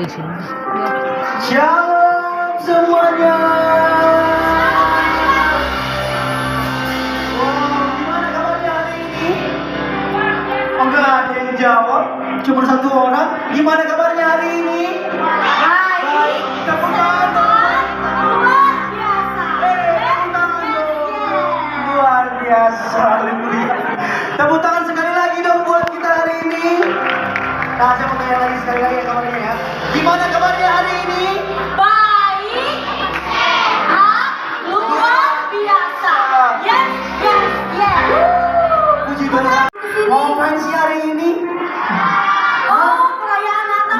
di sini. Shalom semuanya. Wow, gimana kabarnya hari ini? Oh, enggak ada yang jawab, cuma satu orang. Gimana kabarnya hari ini? Baik. Tepuk tangan dong. Luar biasa. Tepuk tangan dong. Luar biasa. Haleluya. Tepuk tangan sekali lagi dong buat kita hari ini. Nah, saya mau tanya lagi sekali lagi ya kabarnya ya. Gimana kabarnya hari ini? Baik. Luar biasa. Yes, yes, yes. Puji Tuhan. Mau ngapain sih hari ini? Oh, perayaan Natal.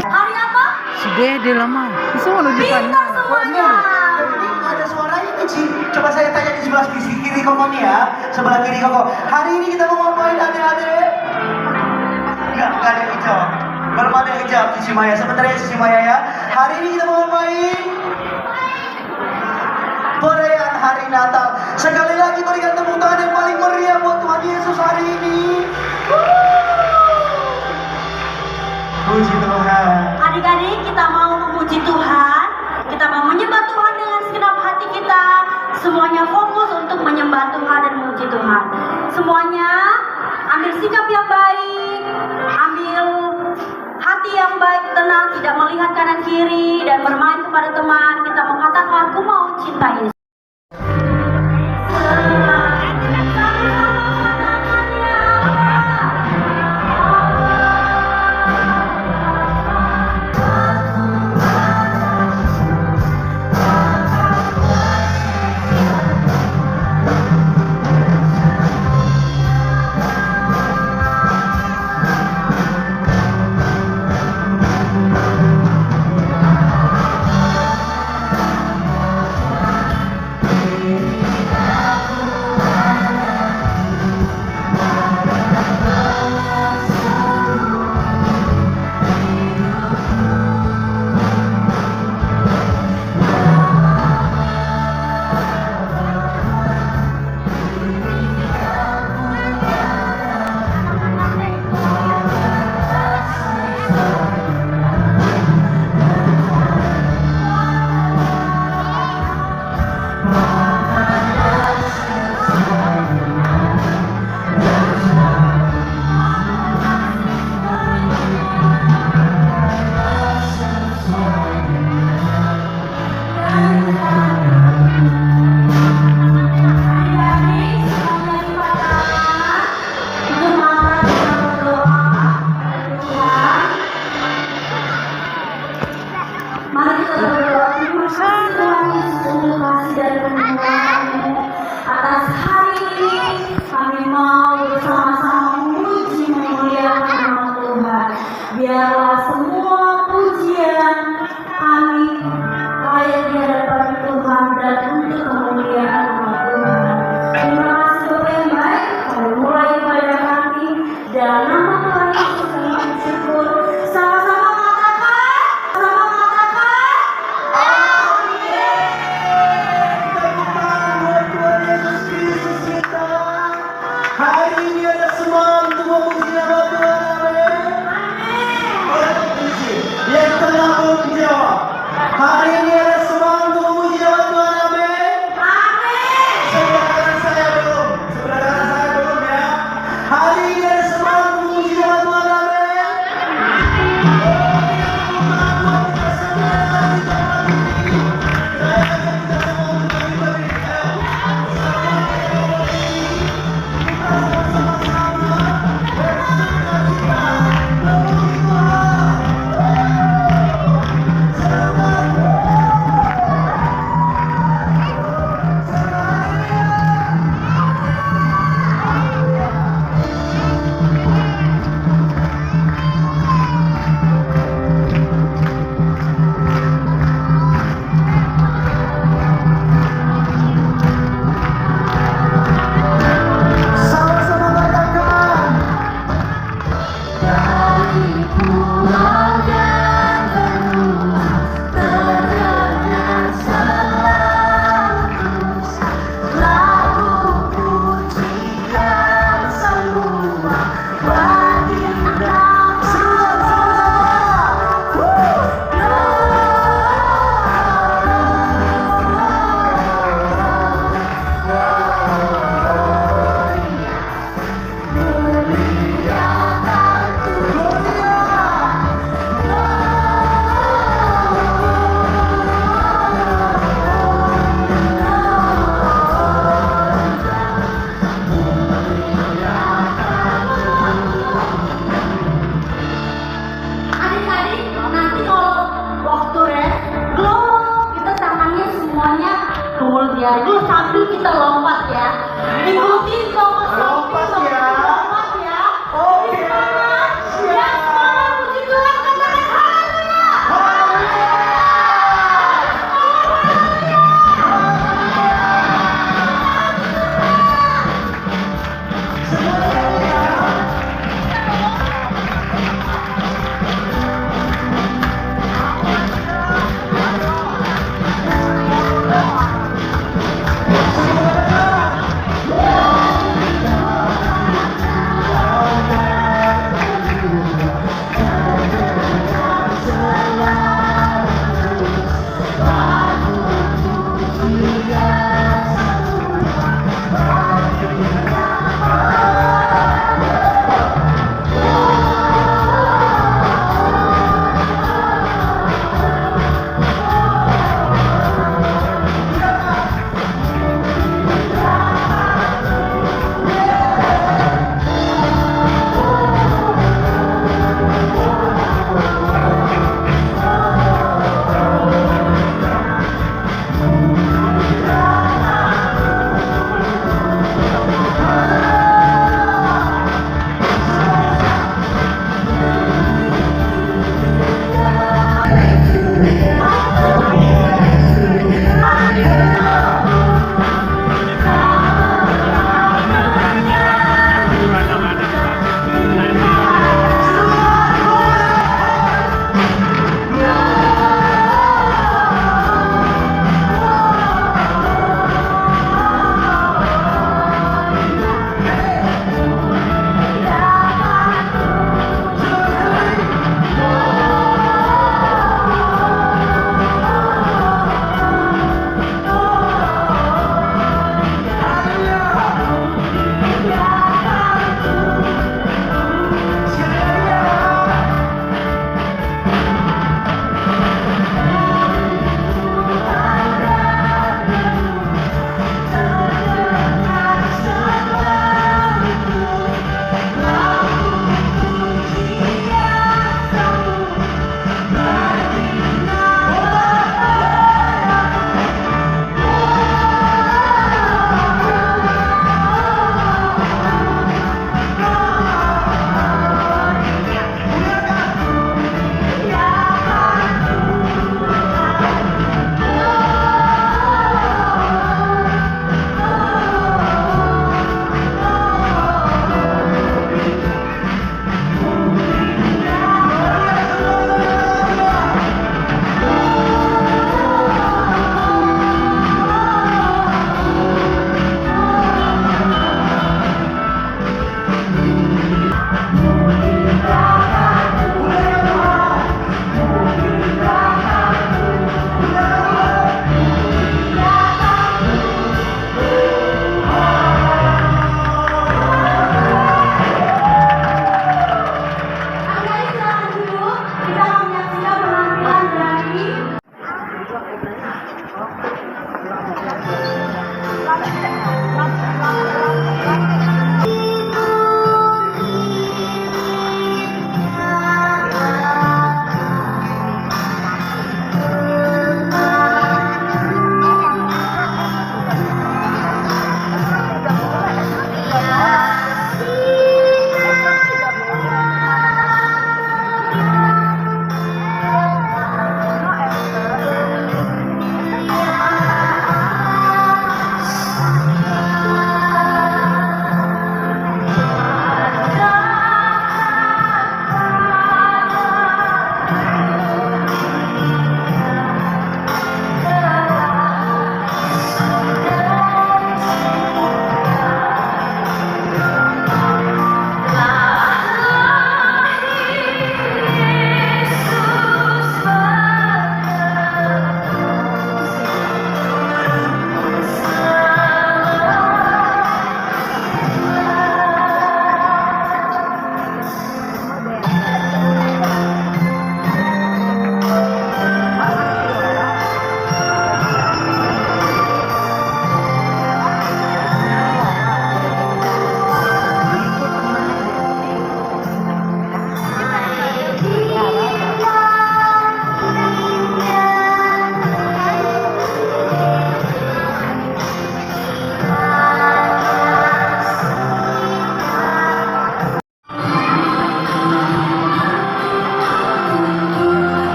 Hari apa? Si Dede lama. Bisa mau di Pintar depan. semuanya. Jadi ada suaranya kecil. Coba saya tanya di sebelah kiri koko nih ya. Sebelah kiri koko. Hari ini kita mau ngapain adik-adik? Enggak ada yang jawab. Belum ada yang jawab Cici Maya. Sebentar ya Cici Maya ya. Hari ini kita mau ngapain? Perayaan hari Natal. Sekali lagi berikan tepuk tangan yang paling meriah buat Tuhan Yesus hari ini. Puji Tuhan. Adik-adik, kita mau memuji Tuhan. Kita mau menyembah Tuhan dengan segenap hati kita. Semuanya fokus untuk menyembah Tuhan dan memuji Tuhan. Semuanya ambil sikap yang baik, ambil hati yang baik, tenang, tidak melihat kanan kiri dan bermain kepada teman. Kita mengatakan, aku mau cinta Yesus. Mari kita berdoa. Terima kasih Tuhan Yesus untuk kasih dan perlindungan-Mu atas hari ini. Kami mau bersama-sama memuji memuliakan nama Tuhan. Biarlah semua pujian kami layak di hadapan Tuhan dan untuk kemuliaan nama Tuhan. Terima kasih Bapa yang baik. Kami mulai ibadah kami dalam nama Tuhan Yesus kami bersyukur. Sama-sama Tepuk tangan buat Tuhan Yesus Kristus kita. Hari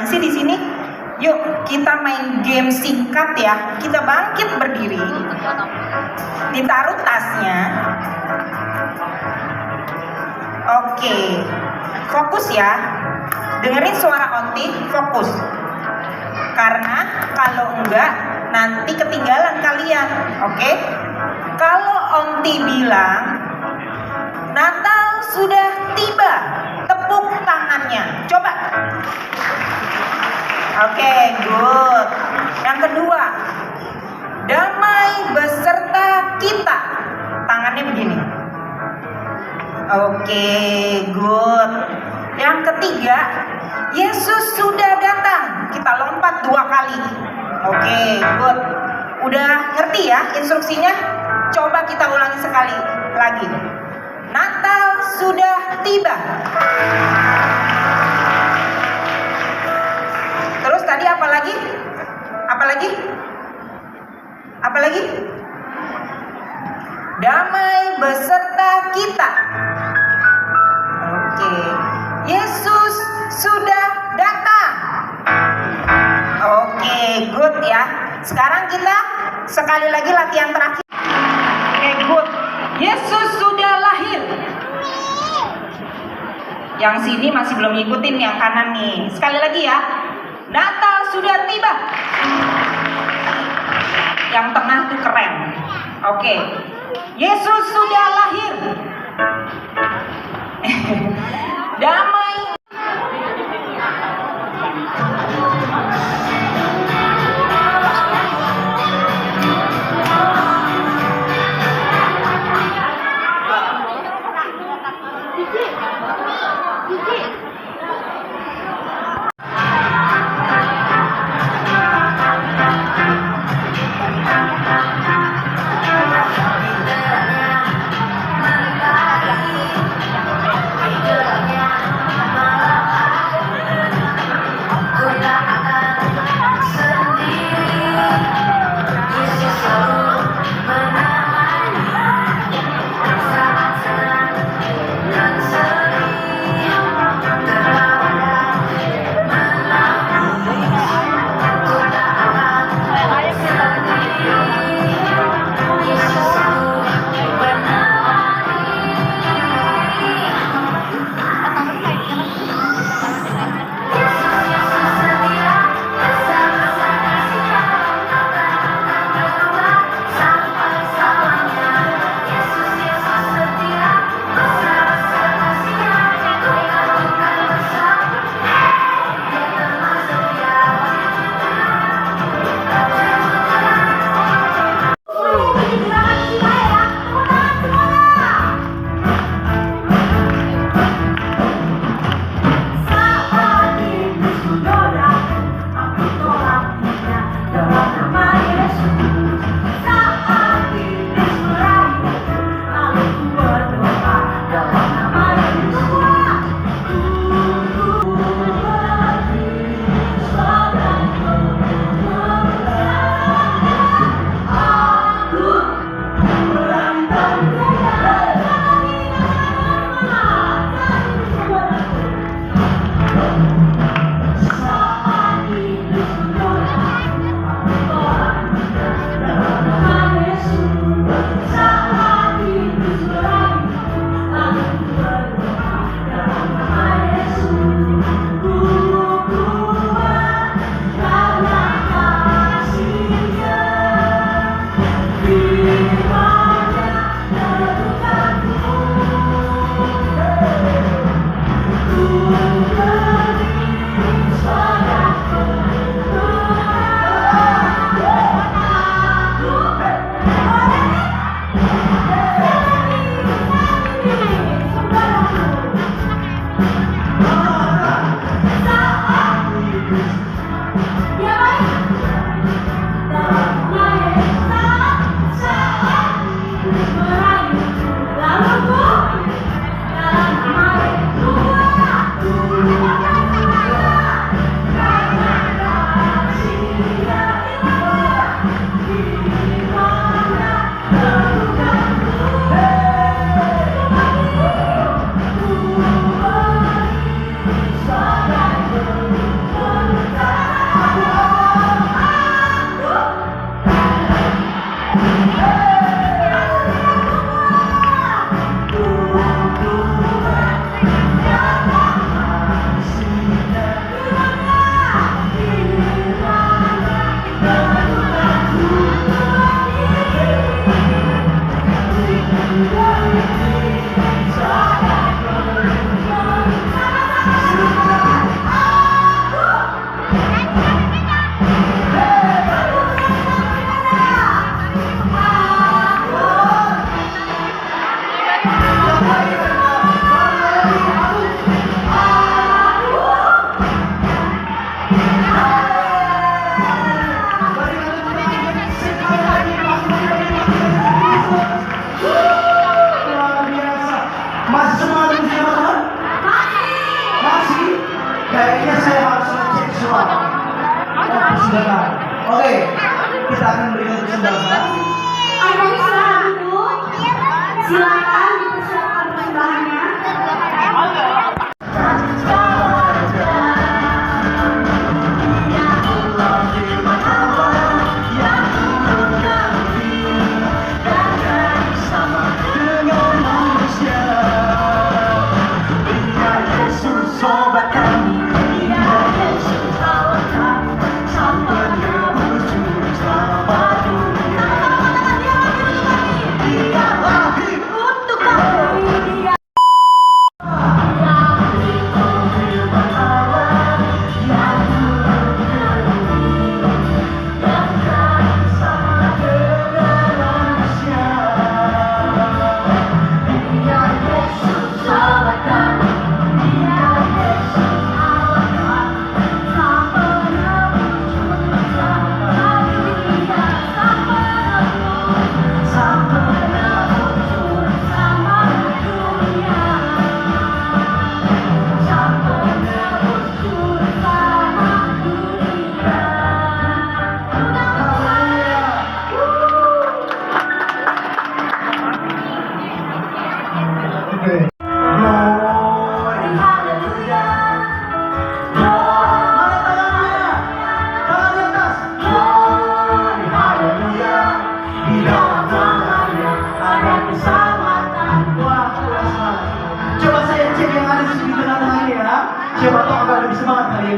ngapain sih di sini? Yuk kita main game singkat ya. Kita bangkit berdiri, ditaruh tasnya. Oke, fokus ya. Dengerin suara Onti, fokus. Karena kalau enggak nanti ketinggalan kalian. Oke? Kalau Onti bilang Natal sudah tiba, tepuk tangannya. Coba. Oke, good. Yang kedua, damai beserta kita. Tangannya begini. Oke, good. Yang ketiga, Yesus sudah datang. Kita lompat 2 kali. Oke, good. Udah ngerti ya instruksinya? Coba kita ulangi sekali lagi. Natal sudah tiba. Terus tadi apa lagi? Apa lagi? Apa lagi? Damai beserta kita. Oke. Yesus sudah datang. Oke, good ya. Sekarang kita sekali lagi latihan terakhir. Oke, good. Yesus sudah lahir. Yang sini masih belum ngikutin yang kanan nih. Sekali lagi ya. Natal sudah tiba. Yang tengah tuh keren. Oke. Yesus sudah lahir. Damai.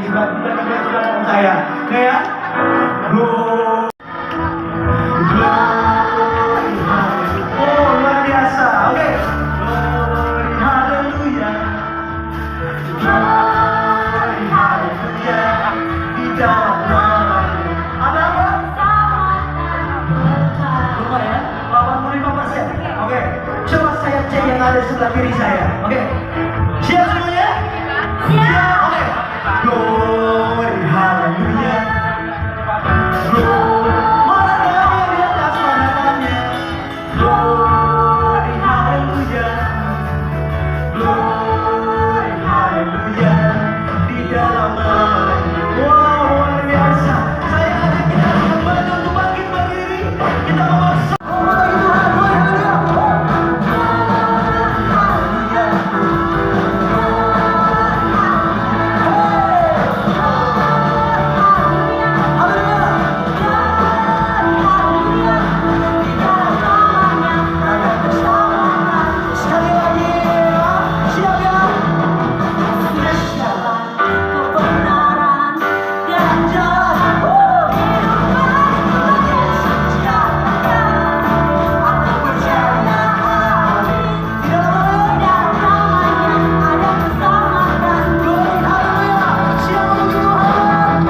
sebelah kanan saya. Oke ya? Glory, glory, hallelujah. Oh, luar biasa. Oke. Glory, hallelujah. Glory, hallelujah. Di dalam namanya. Ada apa? Lumayan, 85%. Oke. Coba saya cek yang ada sebelah kiri saya. Oke. Siap semuanya? Siap. Oke. Glory, hallelujah. Glory. Mana namanya di atas, mana namanya? Glory, hallelujah. Glory, hallelujah. Di dalam namanya. Wow, luar biasa. Saya ajak kita kembali untuk bangkit berdiri. Kita mau masuk. Oh, bagi Tuhan. Glory, hallelujah. Sekali lagi, siap ya? Kebenaran dan jalan kehidupan sejahtera. Aku percaya Di dalam namanya. ada keselamatan. Glory, hallelujah. Siap memuji Tuhan.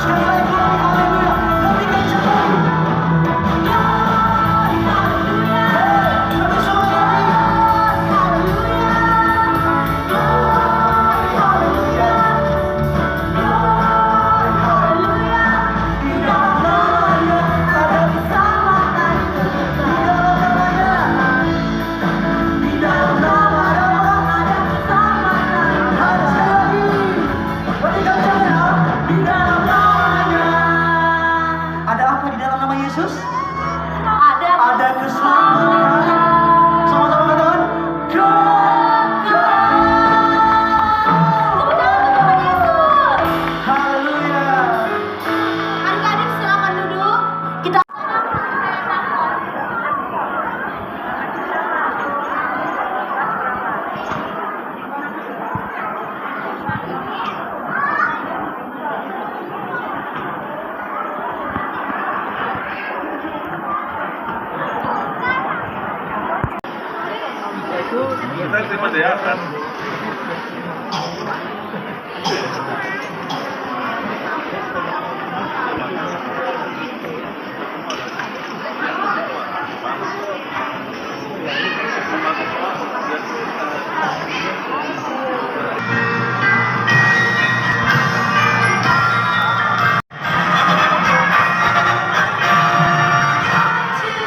Sekali lagi, glory, hallelujah. Lebih kencang lagi. Lebih semangat lagi. Di dalam namanya ada keselamatan. Di dalam namanya ada keselamatan. Ada sekali lagi. Lebih kencang ya. Di dalam namanya. Ada apa di dalam nama Yesus? Ada keselamatan. Sama-sama katakan. Haleluya. Adik-adik silakan duduk. Kita Kita terima di atas.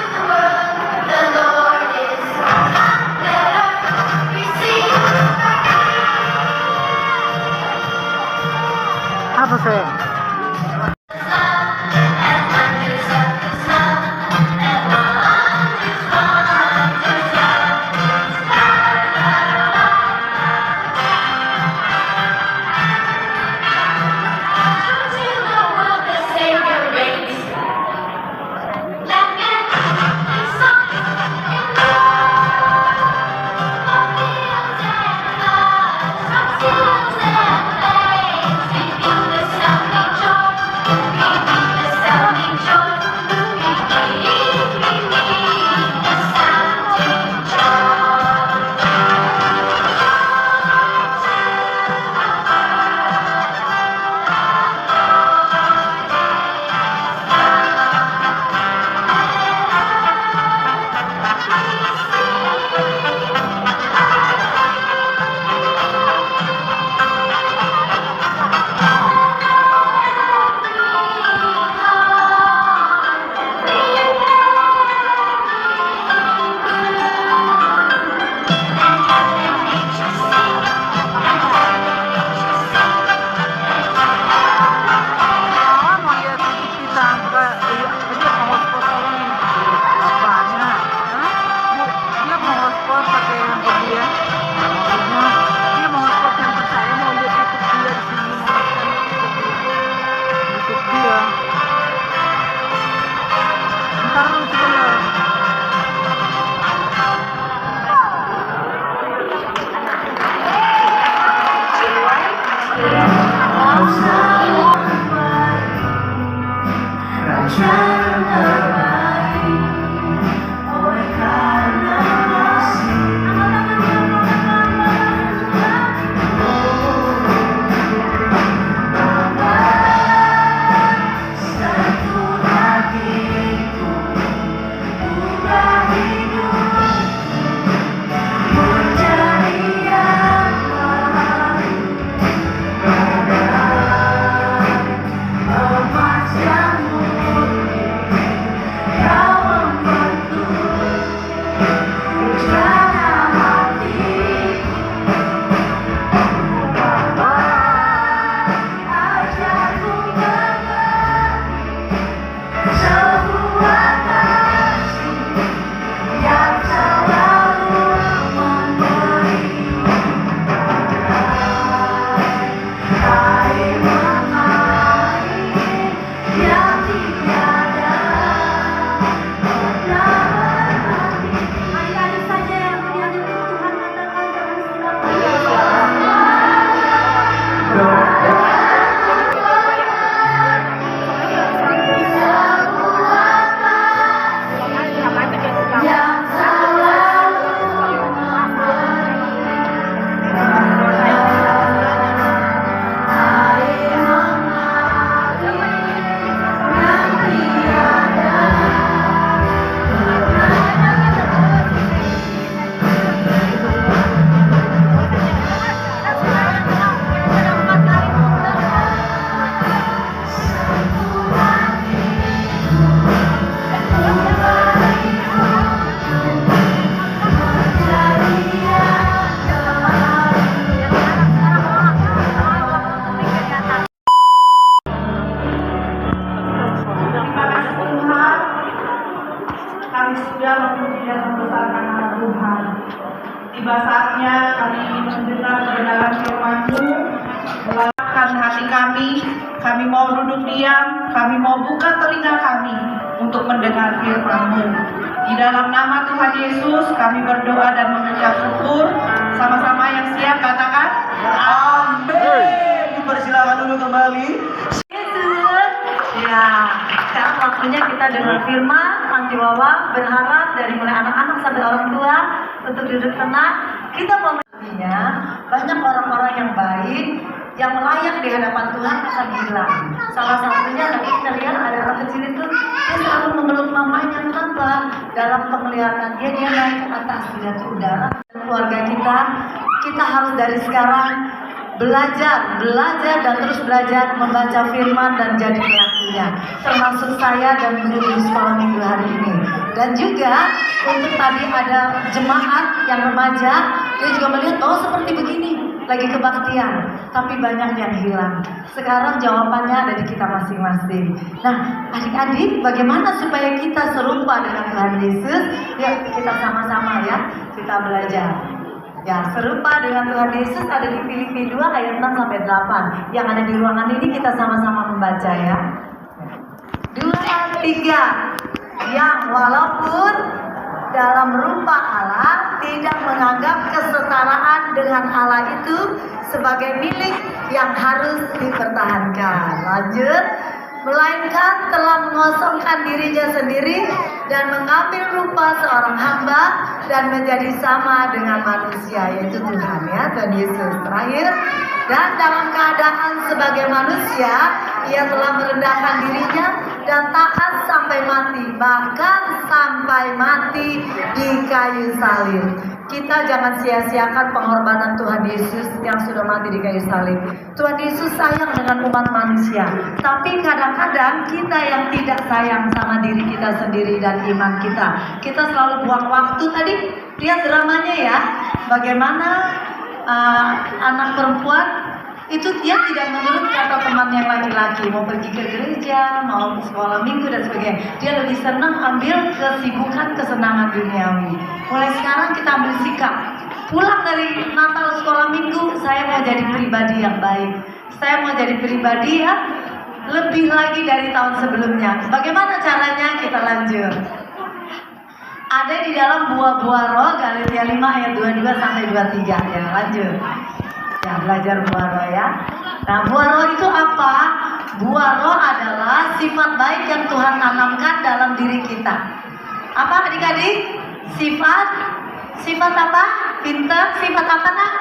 the Lord is let us receive sudah memuji dan membesarkan nama Tuhan. Tiba saatnya kami ingin mendengar kebenaran firman-Mu. Melakukan hati kami mau duduk diam, kami mau buka telinga kami untuk mendengar firman-Mu. Di dalam nama Tuhan Yesus kami berdoa dan mengucap syukur. Sama-sama yang siap katakan Amin. Dipersilakan dulu kembali. Yesus. Ya, sekarang waktunya kita dengar firman. Nanti Wawa berharap dari mulai anak-anak sampai orang tua untuk duduk tenang. Kita mau menartinya banyak orang-orang yang baik, yang layak di hadapan Tuhan akan hilang. Salah satunya tadi kita lihat ada anak kecil itu, dia selalu memeluk mamanya. Kenapa? Dalam penglihatan dia naik ke atas dengan udara. Keluarga kita harus dari sekarang belajar dan terus belajar membaca firman dan jadi pelakunya, termasuk saya dan guru di sekolah minggu hari ini. Dan juga untuk tadi ada jemaat yang remaja, dia juga melihat seperti begini lagi kebaktian, tapi banyak yang hilang. Sekarang jawabannya ada di kita masing-masing. Nah, adik-adik, bagaimana supaya kita serupa dengan Tuhan Yesus? Yuk kita sama-sama ya, kita belajar. Ya, serupa dengan Tuhan Yesus ada di Filipi 2 ayat 6 sampai 8. Yang ada di ruangan ini kita sama-sama membaca ya. 2, 3. Yang walaupun dalam rupa Allah tidak menganggap kesetaraan dengan Allah itu sebagai milik yang harus dipertahankan. Lanjut. Melainkan telah mengosongkan dirinya sendiri dan mengambil rupa seorang hamba dan menjadi sama dengan manusia, yaitu Tuhan ya, Tuhan Yesus. Terakhir, dan dalam keadaan sebagai manusia ia telah merendahkan dirinya dan taat sampai mati, bahkan sampai mati di kayu salib. Kita jangan sia-siakan pengorbanan Tuhan Yesus yang sudah mati di kayu salib. Tuhan Yesus sayang dengan umat manusia, tapi kadang-kadang kita yang tidak sayang sama diri kita sendiri dan iman kita. Kita selalu buang waktu. Tadi lihat dramanya ya, bagaimana anak perempuan itu dia tidak menurut kata teman yang laki-laki, mau pergi ke gereja, mau sekolah minggu dan sebagainya. Dia lebih senang ambil kesibukan kesenangan duniawi. Mulai sekarang kita ambil sikap. Pulang dari Natal sekolah minggu, saya mau jadi pribadi yang baik. Saya mau jadi pribadi yang lebih lagi dari tahun sebelumnya. Bagaimana caranya? Kita lanjut. Ada di dalam buah-buah roh, Galatia 5 ayat 22 sampai 23 ya. Lanjut. Ya, belajar buah roh ya. Nah, buah roh itu apa? Buah roh adalah sifat baik yang Tuhan tanamkan dalam diri kita. Apa adik-adik? Sifat apa? Pintar, sifat apa nak?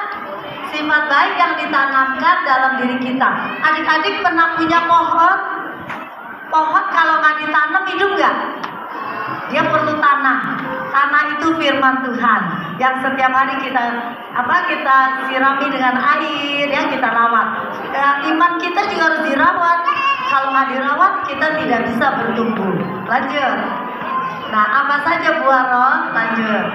Sifat baik yang ditanamkan dalam diri kita. Adik-adik pernah punya pohon? Pohon kalau nggak ditanam hidup nggak? Dia perlu tanah. Tanah itu firman Tuhan yang setiap hari kita sirami dengan air, ya kita rawat. Iman kita juga harus dirawat. Kalau nggak dirawat kita tidak bisa bertumbuh. Lanjut. Nah, apa saja buah roh? Lanjut.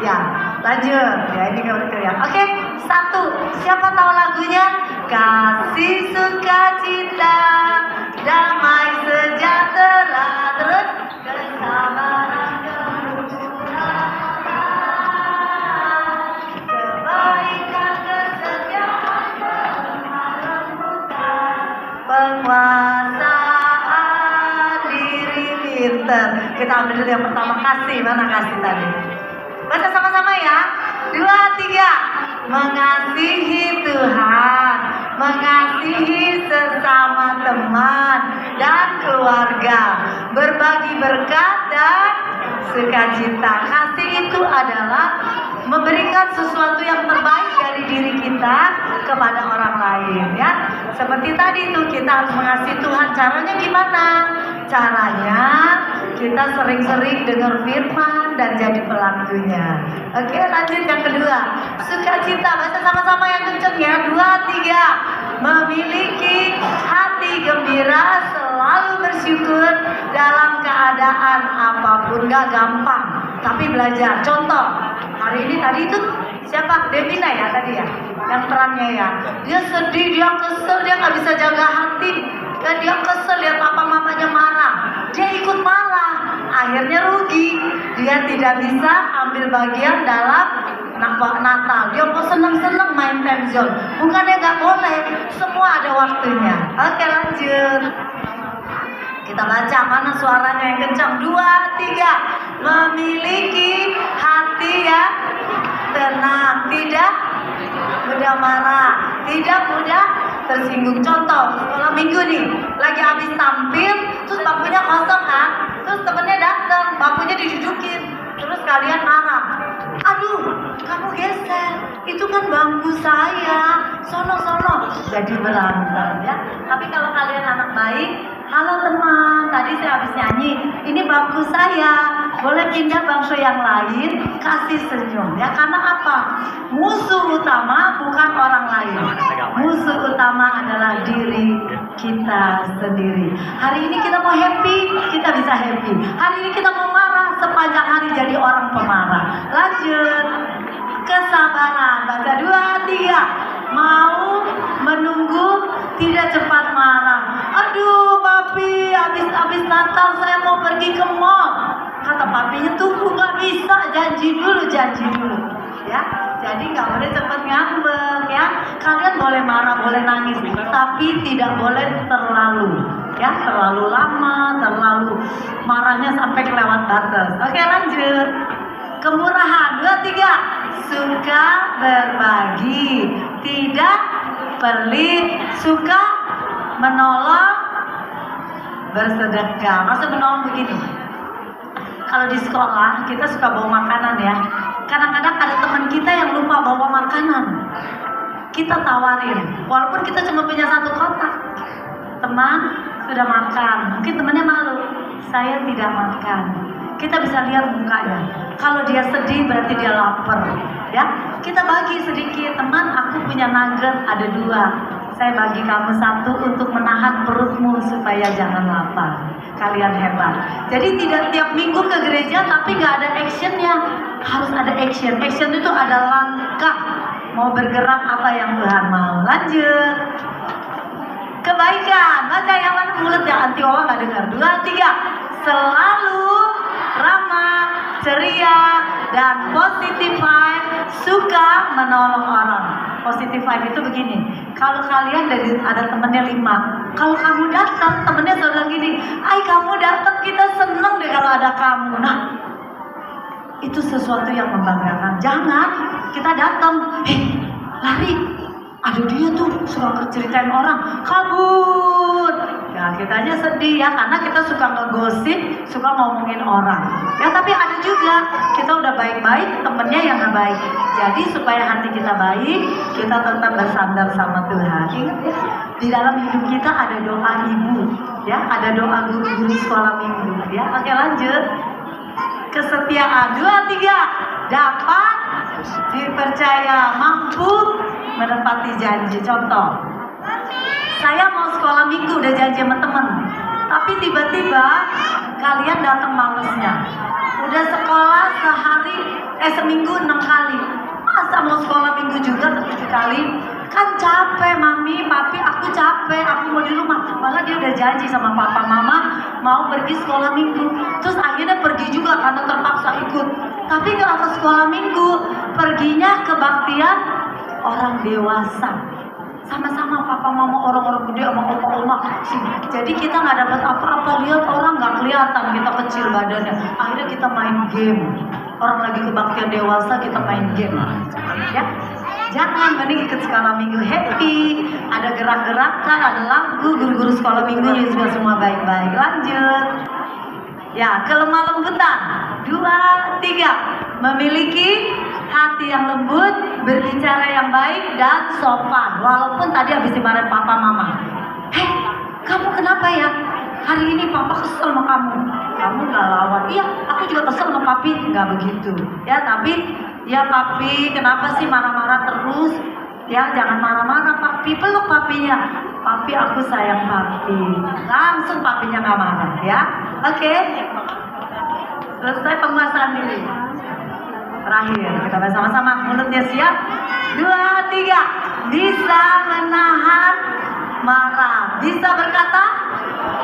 Ya, lanjut. Ya, ini kalau kelihatan. Oke, 1. Siapa tahu lagunya? Kasih, sukacita, damai sejahtera, terus kesabaran, kebaikan, kesetiaan, penguasaan diri pintar. Kita ambil dulu yang pertama, kasih. Mana kasih tadi? Baca sama-sama ya. 2, 3. Mengasihi Tuhan, mengasihi sesama teman dan keluarga, berbagi berkat dan sukacita. Kasih itu adalah memberikan sesuatu yang terbaik dari diri kita kepada orang lain ya. Seperti tadi itu kita harus mengasihi Tuhan. Caranya gimana? Caranya kita sering-sering dengar firman dan jadi pelakunya. Oke, lanjut yang kedua. Sukacita, baca sama-sama yang kenceng ya. 2, 3. Memiliki hati gembira, selalu bersyukur dalam keadaan apapun. Gak gampang, tapi belajar. Contoh, hari ini tadi itu siapa? Devina ya tadi ya, yang perannya ya. Dia sedih, dia kesel, dia gak bisa jaga hati. Dan dia kesel lihat papa mamanya marah. Dia ikut marah. akhirnya rugi. Dia tidak bisa ambil bagian dalam Natal. Dia mau seneng-seneng main time zone. Bukannya nggak boleh, semua ada waktunya. Oke, lanjut. Kita baca, mana suaranya yang kencang? 2, 3. Memiliki hati yang tenang, tidak mudah marah, tidak mudah tersinggung. Contoh, sekolah minggu nih, lagi habis tampil, terus bangkunya kosong kan, terus temennya datang, bangkunya didudukin, terus kalian marah. Aduh, kamu geser, itu kan bangku saya, sono. Jadi berantem ya. Tapi kalau kalian anak baik, halo teman, tadi saya habis nyanyi, ini bangku saya, boleh pindah bangku yang lain, kasih senyum ya. Karena apa? Musuh utama bukan orang lain, musuh utama adalah diri kita sendiri. Hari ini kita mau happy, kita bisa happy. Hari ini kita mau marah, sepanjang hari jadi orang pemarah. Lanjut, kesabaran. Baca 2, 3. Mau menunggu, tidak cepat marah. Aduh papi, habis Natal saya mau pergi ke mall. Kata papinya, tunggu, nggak bisa, janji dulu ya. Jadi nggak boleh cepat ngambek ya. Kalian boleh marah, boleh nangis, tapi tidak boleh terlalu ya, terlalu lama, terlalu marahnya sampai kelewat batas. Oke, lanjut. Kemurahan. 2, 3. Suka berbagi, tidak pelit, suka menolong, bersedekah. Maksud menolong begini, kalau di sekolah kita suka bawa makanan ya. Kadang-kadang ada teman kita yang lupa bawa makanan, kita tawarin, walaupun kita cuma punya 1 kotak. Teman sudah makan, mungkin temannya malu, saya tidak makan. Kita bisa lihat mukanya. Kalau dia sedih berarti dia lapar ya. Kita bagi sedikit. Teman, aku punya nugget ada 2, saya bagi kamu 1 untuk menahan perutmu supaya jangan lapar. Kalian hebat. Jadi tidak tiap minggu ke gereja tapi nggak ada actionnya. Harus ada action. Action itu ada langkah mau bergerak apa yang Tuhan mau. Lanjut. Kebaikan. Baca yang mana, mulut ya, anti orang nggak dengar. 2, 3. Selalu ramah, ceria, dan positive vibe, suka menolong orang. Positive vibe itu begini, kalau kalian ada temennya 5, kalau kamu datang, temennya selalu gini, ay kamu datang, kita seneng deh kalau ada kamu. Nah, itu sesuatu yang membanggakan. Jangan kita datang, lari, aduh dia tuh suka ceritain orang, kabur. Ya kita aja sedih ya, karena kita suka ngegosip, suka ngomongin orang. Ya tapi ada juga, kita udah baik-baik, temennya yang gak baik. Jadi supaya hati kita baik, kita tetap bersandar sama Tuhan. Ingat ya, di dalam hidup kita ada doa ibu, ya, ada doa guru-guru sekolah minggu. Ya, oke lanjut. Kesetiaan. 2, 3. Dapat dipercaya, mampu menepati janji. Contoh, saya mau sekolah minggu udah janji sama temen, tapi tiba-tiba kalian datang malesnya. Udah sekolah seminggu 6 kali, masa mau sekolah minggu juga 7 kali? Kan capek mami, papi, aku capek, aku mau di rumah. Malah dia udah janji sama papa mama mau pergi sekolah minggu, terus akhirnya pergi juga karena terpaksa ikut. Tapi kalau ke sekolah minggu, perginya kebaktian orang dewasa, sama-sama papa mama, orang-orang gede sama opa-oma. Jadi kita nggak dapat apa-apa, lihat orang nggak kelihatan kita kecil badannya. Akhirnya kita main game. Orang lagi kebaktian dewasa, kita main game. Ya, jangan, mending ikut sekolah minggu happy. Ada gerak-gerakan, ada lagu, guru-guru sekolah minggunya juga semua baik-baik. Lanjut. Ya, kelemah lembutan. 2, 3. Memiliki hati yang lembut, berbicara yang baik dan sopan. Walaupun tadi habis dimarahin papa mama. Kamu kenapa ya? Hari ini papa kesel sama kamu. Kamu gak lawan. Iya, aku juga kesel sama papi. Gak begitu. Ya, tapi ya papi, kenapa sih marah-marah terus? Ya, jangan marah-marah papi. Peluk papinya. Papi, aku sayang papi. Langsung papinya gak marah ya. Oke. Selesai pembahasan ini. Terakhir, kita bersama-sama, mulutnya siap. 2, 3. Bisa menahan marah, bisa berkata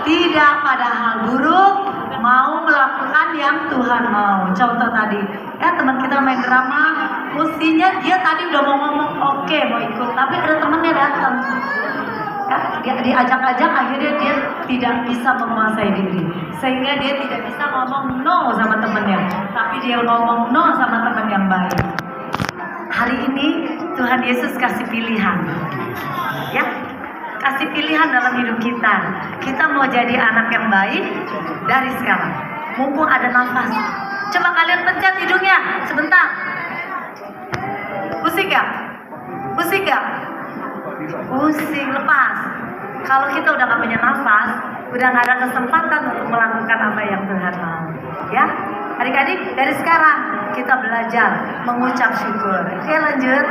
tidak pada hal buruk, mau melakukan yang Tuhan mau. Contoh tadi, ya teman kita main drama, mestinya dia tadi udah mau ngomong oke, mau ikut, tapi ada temannya datang. Ya, dia diajak-ajak, akhirnya dia tidak bisa menguasai diri, sehingga dia tidak bisa ngomong no sama temannya, tapi dia ngomong no sama teman yang baik. Hari ini Tuhan Yesus kasih pilihan, ya, kasih pilihan dalam hidup kita. Kita mau jadi anak yang baik dari sekarang, mumpung ada nafas. Coba kalian pencet hidungnya sebentar. Pusing gak? Pusing gak? Pusing, lepas. Kalau kita udah gak punya nafas, udah gak ada kesempatan untuk melakukan apa yang Tuhan mau. Ya, adik-adik, dari sekarang kita belajar mengucap syukur. Oke, lanjut.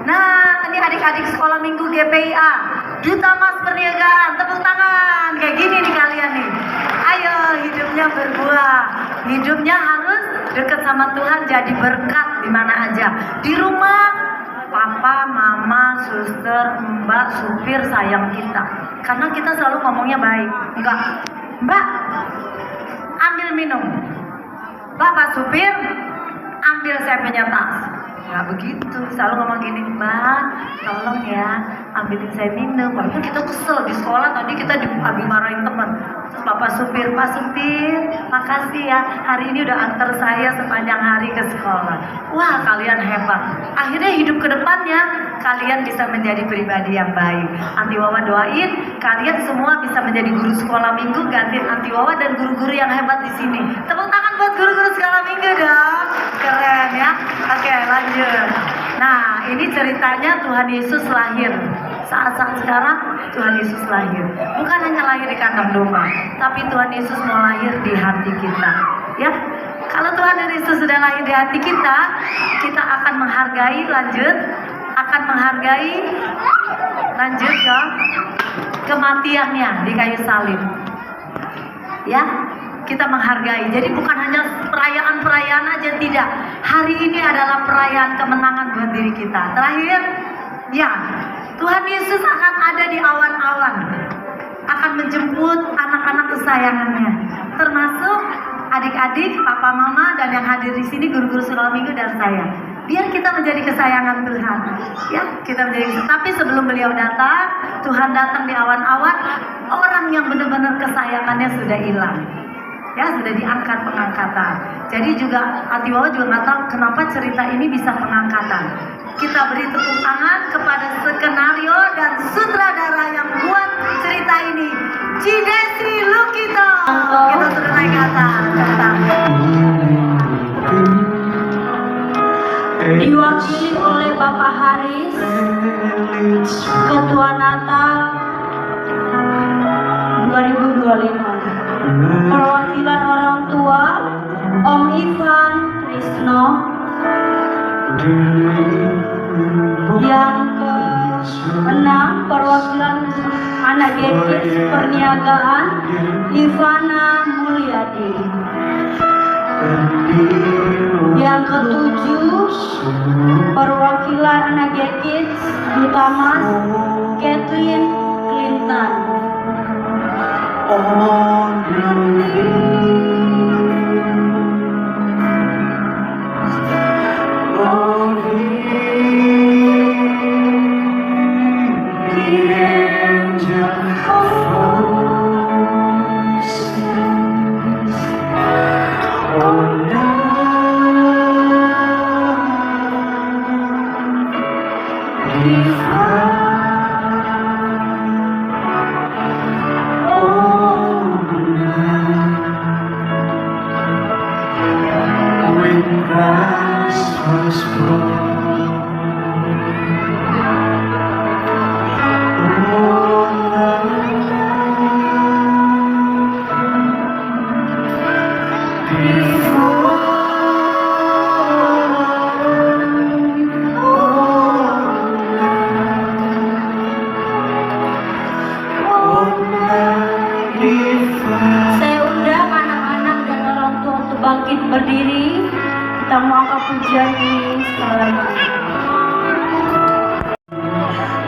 Nah, ini adik-adik sekolah minggu GPIA, Duta Mas Perniagaan, tepuk tangan. Kayak gini nih kalian nih. Ayo, hidupnya berbuah. Hidupnya harus dekat sama Tuhan, jadi berkat di mana aja. Di rumah, papa, mama, suster, mbak, supir sayang kita. Karena kita selalu ngomongnya baik. Enggak, mbak, ambil minum. Bapak supir, ambil saya punya tas. Nggak begitu, selalu ngomong gini, mbak, tolong ya, ambilin saya minum. Walaupun kita kesel di sekolah, tadi kita dimarahin teman. Terus bapak supir, pak supir, makasih ya, hari ini udah antar saya sepanjang hari ke sekolah. Wah, kalian hebat. Akhirnya hidup ke depannya, kalian bisa menjadi pribadi yang baik. Anti Wawa doain, kalian semua bisa menjadi guru sekolah minggu, gantiin Anti Wawa dan guru-guru yang hebat di sini. Tepuk tangan buat guru-guru sekolah minggu dong. Keren ya. Oke, lanjut. Nah, ini ceritanya Tuhan Yesus lahir. Saat-saat sekarang Tuhan Yesus lahir. Bukan hanya lahir di kandang domba, tapi Tuhan Yesus mau lahir di hati kita. Ya, kalau Tuhan Yesus sudah lahir di hati kita, kita akan menghargai, lanjut, akan menghargai, lanjut ya, kematiannya di kayu salib. Ya, kita menghargai. Jadi bukan hanya perayaan-perayaan aja, tidak. Hari ini adalah perayaan kemenangan buat diri kita. Terakhir, ya, Tuhan Yesus akan ada di awan-awan, akan menjemput anak-anak kesayangannya, termasuk adik-adik, papa, mama, dan yang hadir di sini guru-guru sekolah minggu dan saya. Biar kita menjadi kesayangan Tuhan, ya, kita menjadi. Tapi sebelum beliau datang, Tuhan datang di awan-awan, orang yang benar-benar kesayangannya sudah hilang. Ya, sudah diangkat pengangkatan. Jadi juga Anti Wawa juga nggak tahu kenapa cerita ini bisa pengangkatan. Kita beri tepuk tangan kepada skenario dan sutradara yang buat cerita ini, Cidesi Lukito. Kita sudah naik ke atas. Diwakili oleh Bapak Haris, Ketua Natal 2025. Perwakilan orang tua, Om Ivan Trisno. Yang ke-6, perwakilan anak Gekis Perniagaan, Ivana Mulyadi. Yang ke-7, perwakilan anak Gekis Duta Mas, Kathleen Clinton. Saya undang anak-anak dan orang tua untuk bangkit berdiri. Kita mau angkat pujian ini sekali lagi.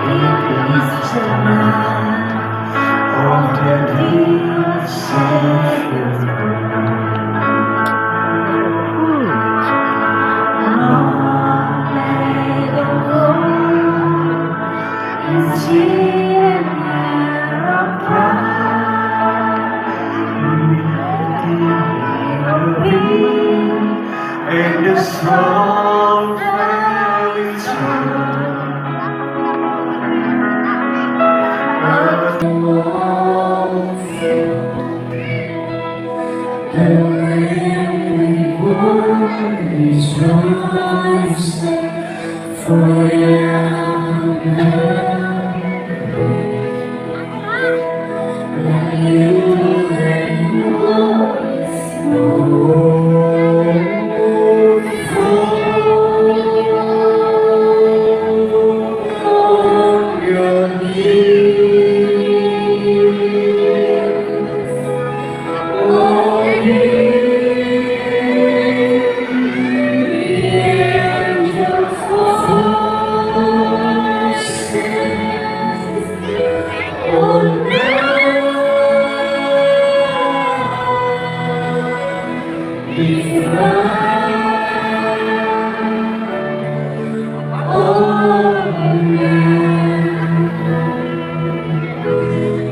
It is dia disebut. And the soul very true.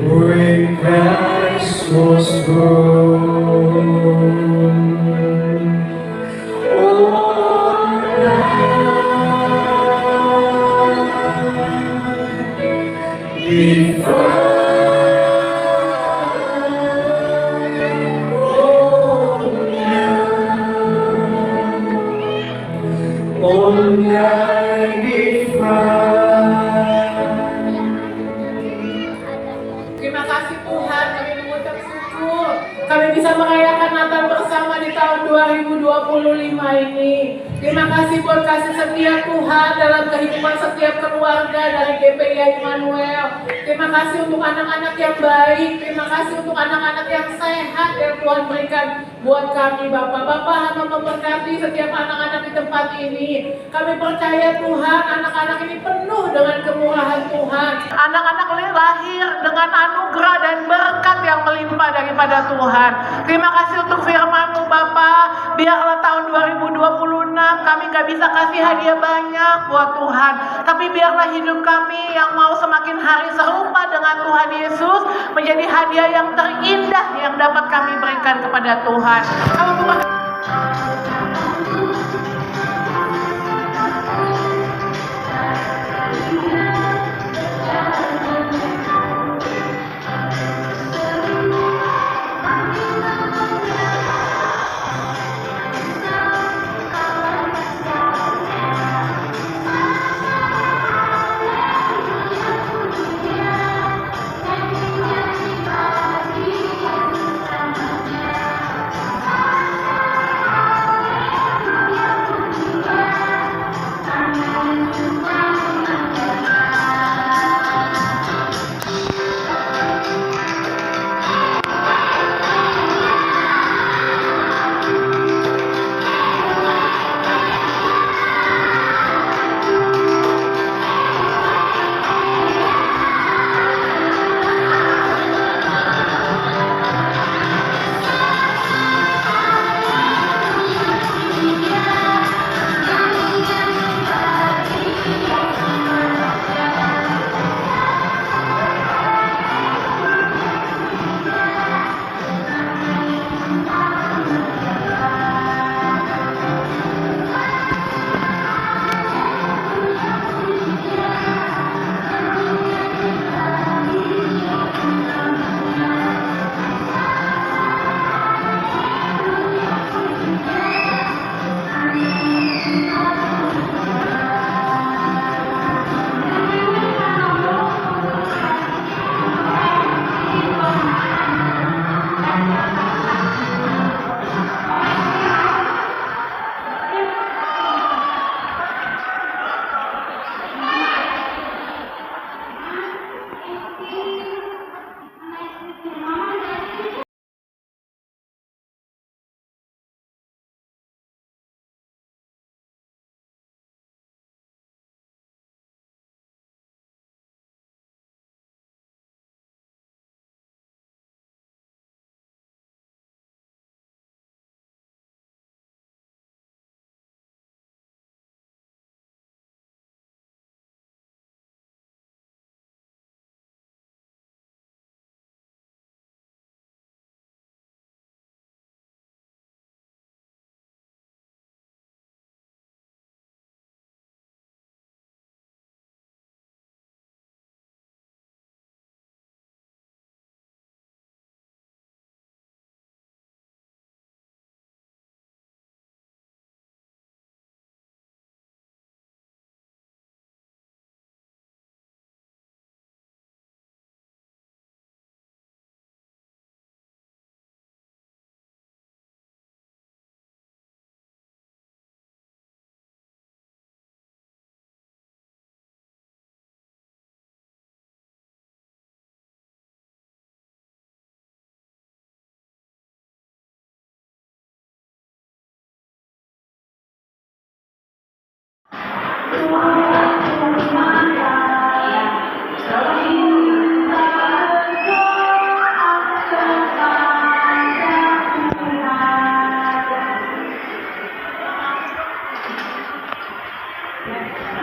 When Christ was born, Terima kasih Tuhan, kami mengucap syukur. Kami bisa merayakan Natal bersama di tahun 2025 ini. Terima kasih buat kasih setia Tuhan dalam kehidupan setiap keluarga dari GPI Immanuel. Terima kasih untuk anak-anak yang baik. Terima kasih untuk anak-anak yang sehat yang Tuhan berikan buat kami Bapak. Bapak hanya memberkati setiap anak-anak di tempat ini. Kami percaya Tuhan, anak-anak ini penuh dengan kemurahan Tuhan. Anak-anak lahir dengan anugerah dan berkat yang melimpah daripada Tuhan. Terima kasih untuk firman-Mu Bapak. Biarlah tahun 2026 kami gak bisa kasih hadiah banyak buat Tuhan, tapi biarlah hidup kami yang mau semakin hari serupa dengan Tuhan Yesus menjadi hadiah yang terindah yang dapat kami berikan kepada Tuhan.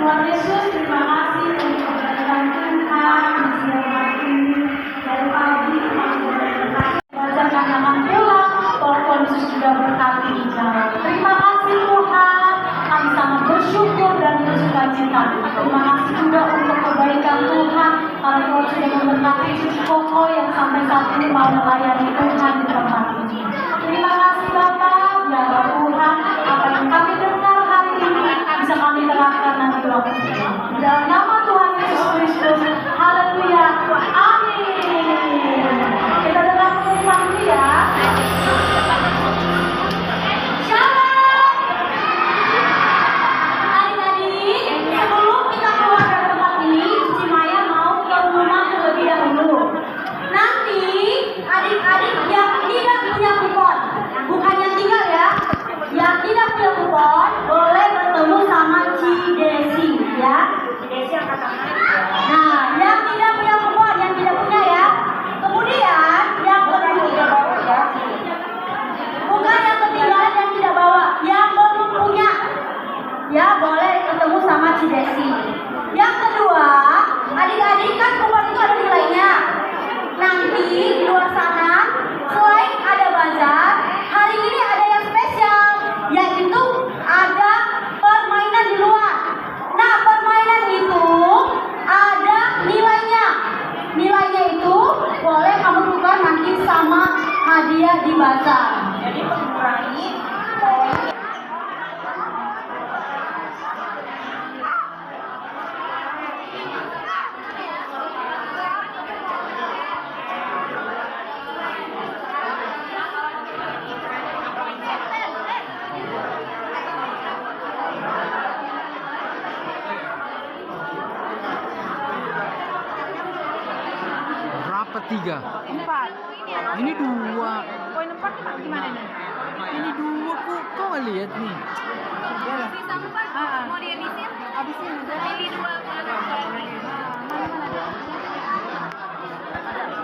Tuhan Yesus, terima kasih untuk kebaikan Tuhan di siang hari ini. Dari pagi kami sudah berkati, belajar kami akan pulang. Tuhan Yesus juga berkati di jalan. Terima kasih Tuhan, kami sangat bersyukur dan bersuka cita. Terima kasih juga untuk kebaikan Tuhan, karena Tuhan sudah memberkati Cici Koko yang sampai saat ini mau melayani Tuhan di tempat ini. Terima kasih Bapak, biarlah Tuhan apa yang kami dengar hari ini bisa kami terapkan nanti waktu itu. Dalam nama Tuhan Yesus Kristus, haleluya, amin. Kita dengar pengumuman dulu ya. Shalom. Adik-adik, sebelum kita keluar dari tempat ini, Cici Maya mau pengumuman terlebih dahulu. Nanti adik-adik yang tidak punya kupon, bukan yang tinggal ya, yang tidak punya kupon boleh bertemu sama Ci Desi ya. Ci Desi angkat tangan. Nah, yang tidak punya kupon, yang tidak punya ya. Kemudian yang kedua, bukan yang ketinggalan yang tidak bawa, yang belum punya ya boleh ketemu sama Ci Desi. Yang kedua, adik-adik kan kupon itu ada nilainya. Nanti di luar sana, selain ada bazar, hari ini ada yang spesial, yaitu ada permainan di luar. Nah, permainan itu ada nilainya. Nilainya itu boleh kamu tukar nanti sama hadiah di bazar. Jadi mengurangi poin. Berapa 3? 4. Ini 2. Poin 4 gimana nih? Ini 2 kok nggak lihat nih. Sisa 4 mau dihabisin? Habisin udah. Pilih 2 mana ada?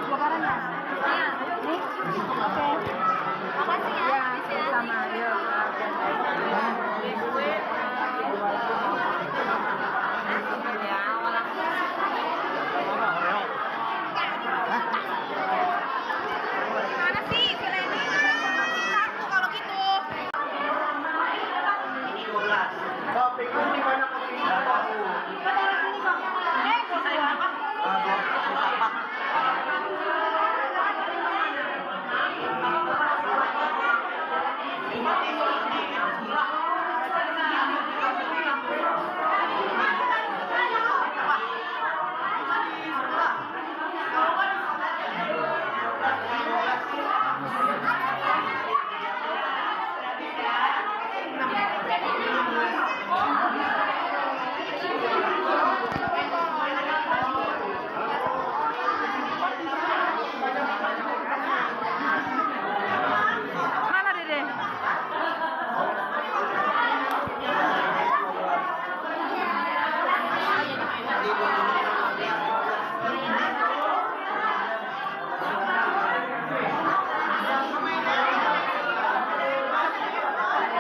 Dua karan ya? Iya. Nih? Oke. Makasih ya. Ya, sama. Yuk. Gimana sih? Sileni satu kalau gitu. Mana Dede?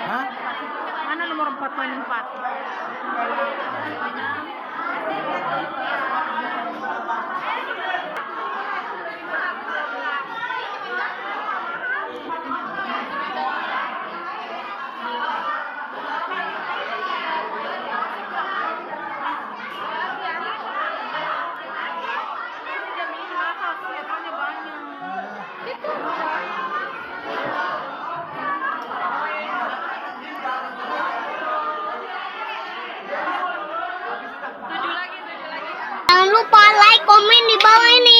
Hah? Mana nomor 4 poin 4? Jangan lupa like, komen di bawah ini.